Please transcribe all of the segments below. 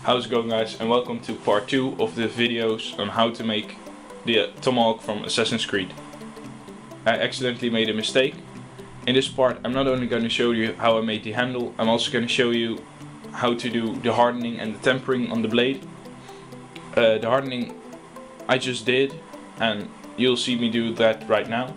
How's it going, guys, and welcome to part 2 of the videos on how to make the Tomahawk from Assassin's Creed. I accidentally made a mistake. In this part I'm not only going to show you how I made the handle, I'm also going to show you how to do the hardening and the tempering on the blade. The hardening I just did, and you'll see me do that right now.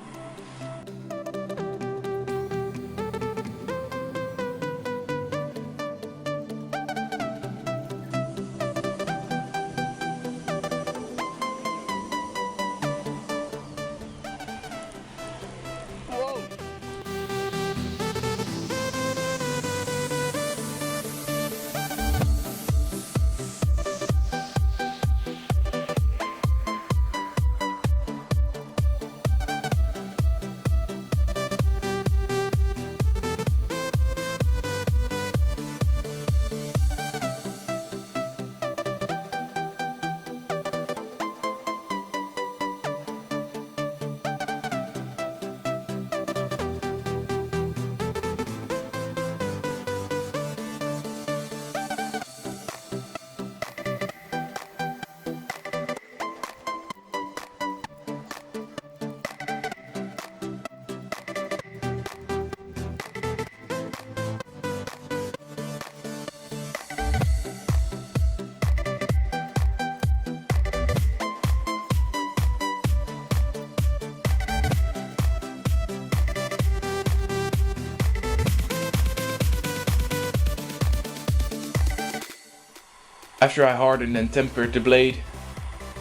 After I hardened and tempered the blade,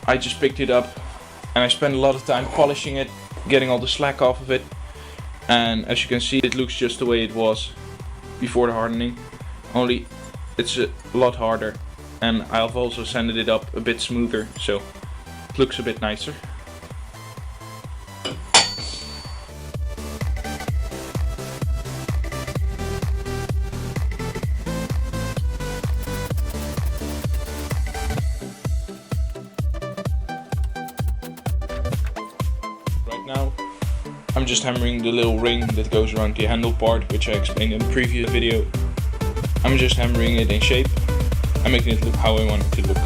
I just picked it up and I spent a lot of time polishing it, getting all the slack off of it. And as you can see, it looks just the way it was before the hardening, only it's a lot harder, and I've also sanded it up a bit smoother, so it looks a bit nicer. Now I'm just hammering the little ring that goes around the handle part, which I explained in the previous video. I'm just hammering it in shape and making it look how I want it to look.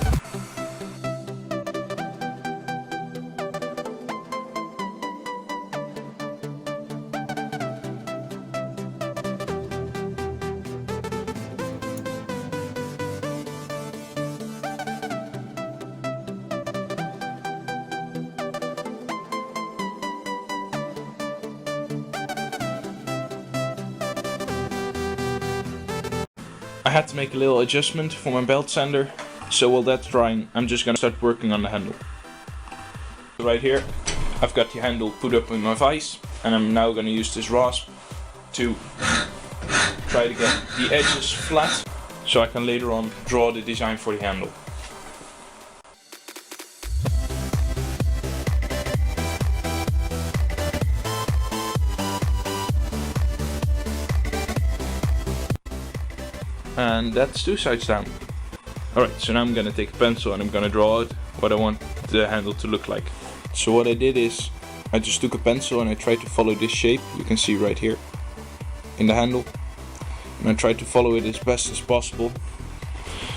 I had to make a little adjustment for my belt sander, so while that's drying, I'm just gonna start working on the handle. Right here, I've got the handle put up in my vise, and I'm now gonna use this rasp to try to get the edges flat, so I can later on draw the design for the handle. And that's 2 sides down. Alright, so now I'm gonna take a pencil and I'm gonna draw out what I want the handle to look like. So what I did is, I just took a pencil and I tried to follow this shape, you can see right here, in the handle. And I tried to follow it as best as possible.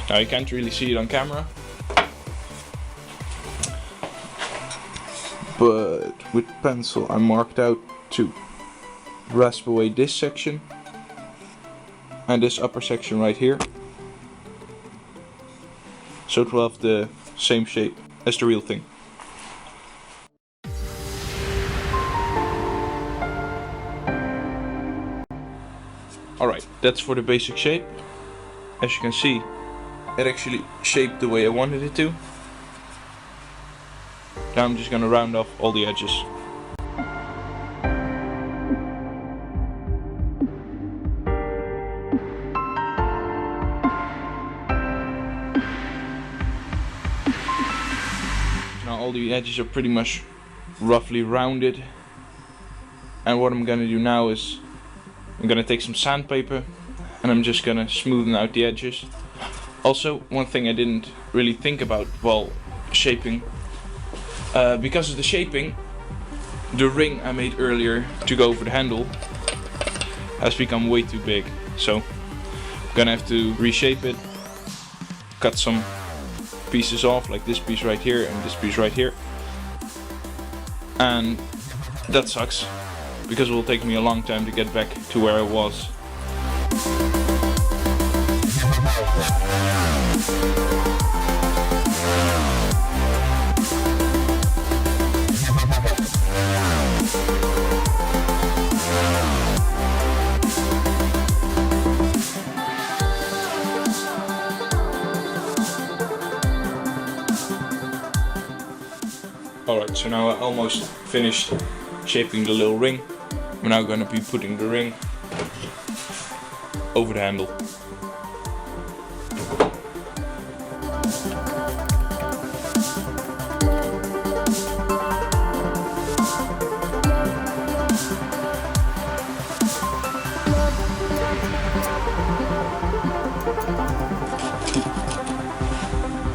Now you can't really see it on camera, but with pencil I marked out to rasp away this section and this upper section right here, so it will have the same shape as the real thing. Alright, that's for the basic shape. As you can see, it actually shaped the way I wanted it to. Now I'm just gonna round off all the edges. Now all the edges are pretty much roughly rounded, and what I'm gonna do now is I'm gonna take some sandpaper and I'm just gonna smoothen out the edges. Also, one thing I didn't really think about while shaping, because of the shaping, the ring I made earlier to go over the handle has become way too big, so I'm gonna have to reshape it cut some pieces off, like this piece right here and this piece right here. And that sucks, because it will take me a long time to get back to where I was. Alright, so now I almost finished shaping the little ring. I'm now going to be putting the ring over the handle.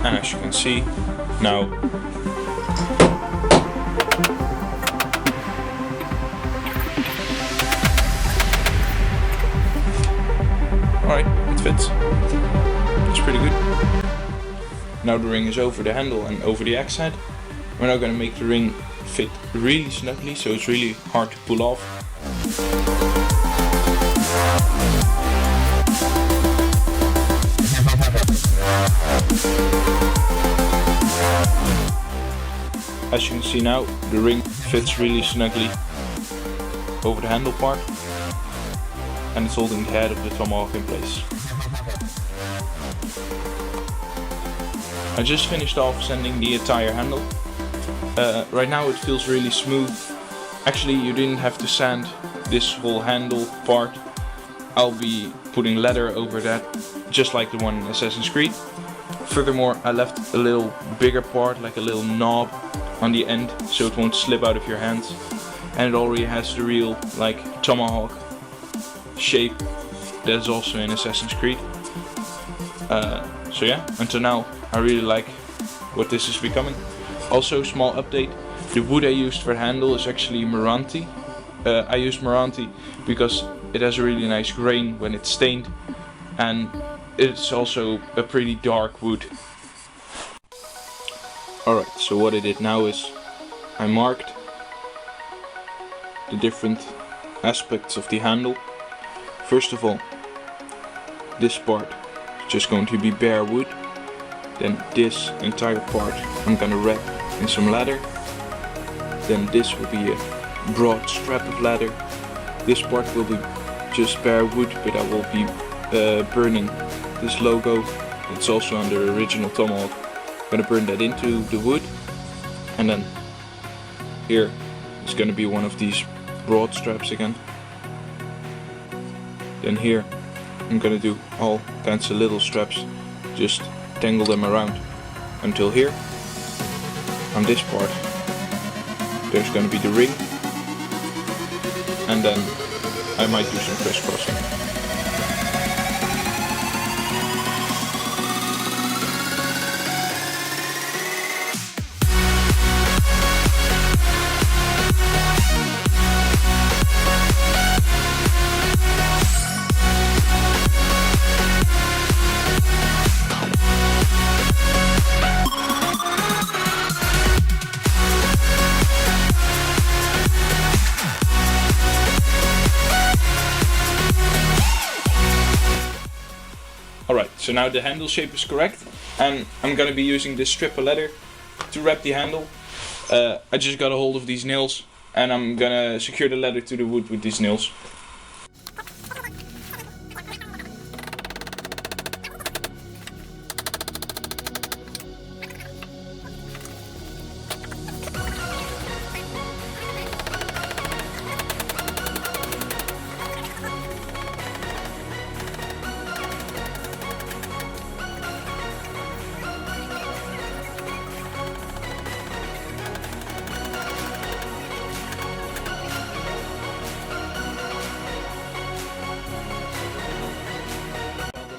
And as you can see, now alright, it fits. It's pretty good. Now the ring is over the handle and over the axe head. We're now going to make the ring fit really snugly, so it's really hard to pull off. As you can see now, the ring fits really snugly over the handle part, and it's holding the head of the tomahawk in place. I just finished off sanding the entire handle. Right now it feels really smooth. Actually, you didn't have to sand this whole handle part. I'll be putting leather over that, just like the one in Assassin's Creed. Furthermore, I left a little bigger part, like a little knob on the end, so it won't slip out of your hands. And it already has the real, like, tomahawk shape that is also in Assassin's Creed. So yeah, until now I really like what this is becoming. Also, small update, the wood I used for the handle is actually Meranti. I used Meranti because it has a really nice grain when it's stained, and it's also a pretty dark wood. Alright, so what I did now is I marked the different aspects of the handle. First of all, this part is just going to be bare wood. Then this entire part I'm gonna wrap in some leather. Then this will be a broad strap of leather. This part will be just bare wood, but I will be burning this logo. It's also on the original Tomahawk. I'm gonna burn that into the wood. And then here is gonna be one of these broad straps again. Then here I'm gonna do all kinds of little straps, just tangle them around until here. On this part there's gonna be the ring, and then I might do some crisscrossing. Alright, so now the handle shape is correct, and I'm gonna be using this strip of leather to wrap the handle. I just got a hold of these nails, and I'm gonna secure the leather to the wood with these nails.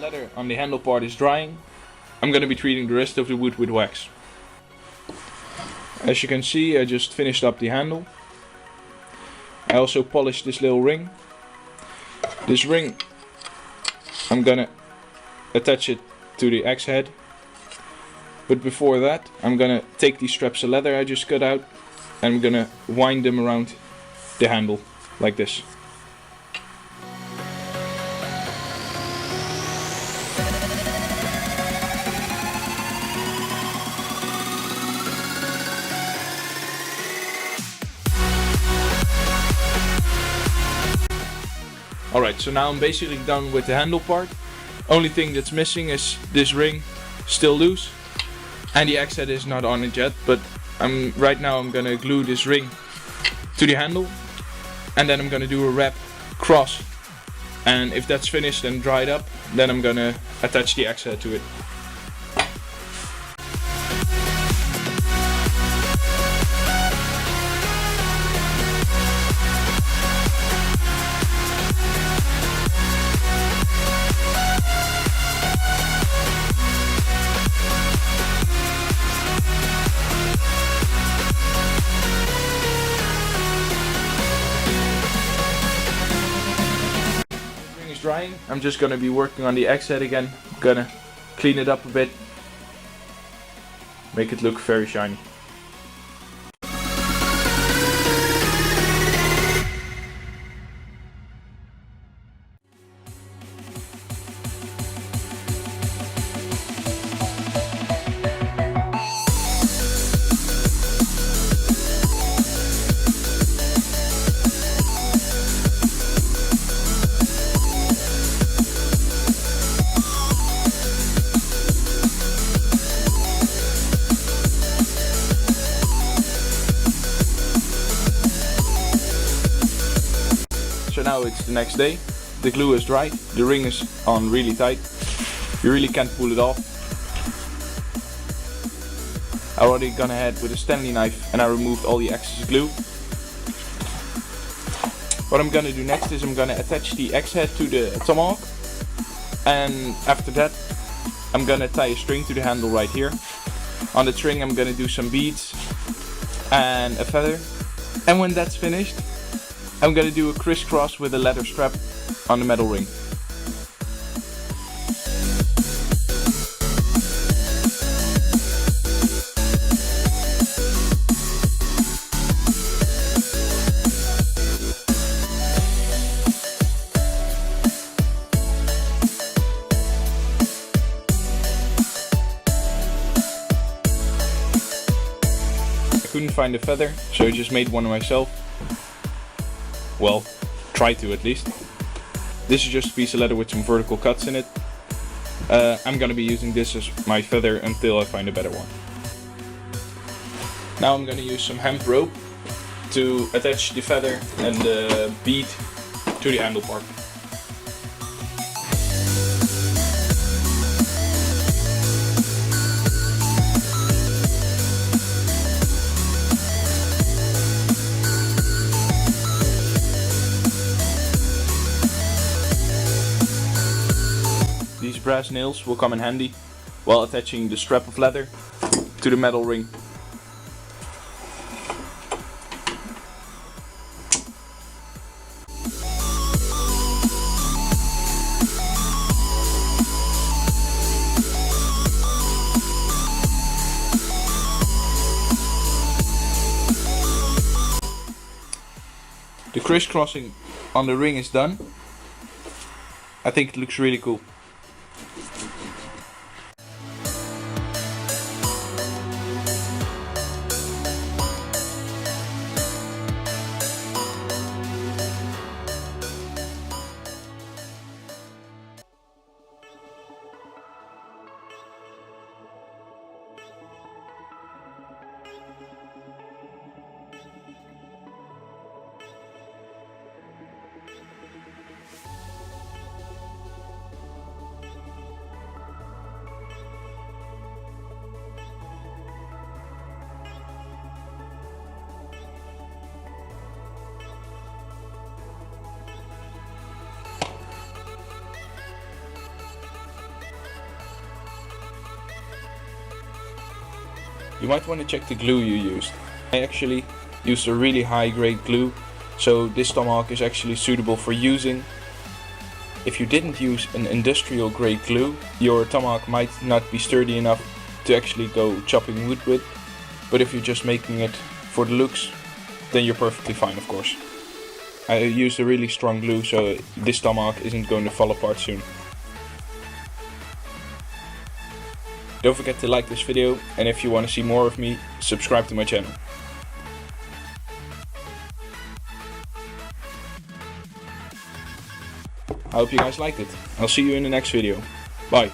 Leather on the handle part is drying. I'm gonna be treating the rest of the wood with wax. As you can see, I just finished up the handle. I also polished this little ring. This ring, I'm gonna attach it to the axe head But before that, I'm gonna take these straps of leather I just cut out and I'm gonna wind them around the handle like this. Alright, so now I'm basically done with the handle part. Only thing that's missing is this ring, still loose, and the axe head is not on it yet, but right now I'm gonna glue this ring to the handle, and then I'm gonna do a wrap cross, and if that's finished and dried up, then I'm gonna attach the axe head to it. Drying, I'm just gonna be working on the axe head again. I'm gonna clean it up a bit, make it look very shiny. So now it's the next day, the glue is dried, the ring is on really tight, you really can't pull it off. I already gone ahead with a Stanley knife and I removed all the excess glue. What I'm gonna do next is I'm gonna attach the axe head to the Tomahawk, and after that I'm gonna tie a string to the handle right here. On the string I'm gonna do some beads and a feather, and when that's finished I'm gonna do a crisscross with a leather strap on the metal ring. I couldn't find a feather, so I just made one myself. Well, try to at least. This is just a piece of leather with some vertical cuts in it. I'm gonna be using this as my feather until I find a better one. Now I'm gonna use some hemp rope to attach the feather and the bead to the handle part. These brass nails will come in handy while attaching the strap of leather to the metal ring. The crisscrossing on the ring is done. I think it looks really cool. You might want to check the glue you used. I actually used a really high grade glue, so this Tomahawk is actually suitable for using. If you didn't use an industrial grade glue, your Tomahawk might not be sturdy enough to actually go chopping wood with, but if you're just making it for the looks, then you're perfectly fine, of course. I used a really strong glue, so this tomahawk isn't going to fall apart soon. Don't forget to like this video, and if you want to see more of me, subscribe to my channel. I hope you guys liked it. I'll see you in the next video. Bye.